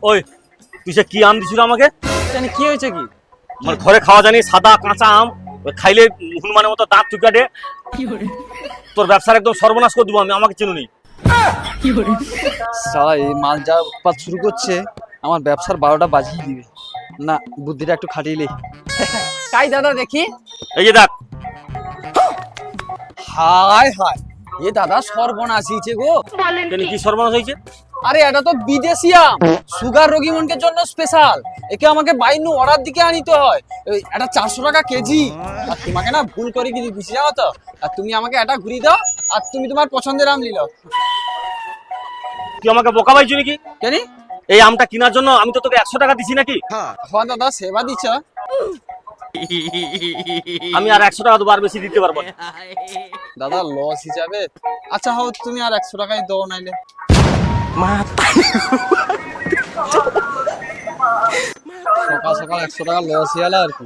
ওই তুই সে কি আম দিছিল আমাকে? জানি কি হয়েছে কি? আমার ঘরে খাওয়া জানি সাদা কাঁচা আম, ওই খাইলে হনুমানের মতো দাঁত চুকাটে। তোর ব্যবসার একদম সর্বনাশ করে দেবো আমি, আমাকে চিনুনি। সালা এই মাল যা উৎপাত শুরু করছে আমার ব্যবসার 12টা বাজিয়ে দিবে। না, বুদ্ধিটা একটু খাটিয়ে লি। কাই দাদা দেখি। এই যে দেখ। হায় হায়, এ দাদা সর্বনাশ হয়েছে গো। কেন, কি সর্বনাশ হয়েছে? আরে এটা তো বিদেশি আম, সুগার রোগী মনকের জন্য স্পেশাল। একে আমাকে বাইরে অর্ডার দিকে আনিতে হয়। এটা 400 টাকা কেজি। আর তোমাকে না ভুল করে কি দিছি জানো তো? আর তুমি আমাকে এটা ঘুরিয়ে দাও, আর তুমি তোমার পছন্দের আম নিলো। তুই আমাকে বোকা পাইছো নাকি? কেন? এই আমটা কেনার জন্য আমি তো তোকে 100 টাকা দিছি নাকি? হ্যাঁ দাদা, সেবা দিচ্ছ। আমি আর 100 টাকা দেবো, আর বেশি দিতে পারবো না। দাদা লস হিসাবে আচ্ছা হোক, তুমি আর 100 টাকাই দাও নাইলে। সকাল সকাল 100 টাকা লস হয়ে গেল আর কি।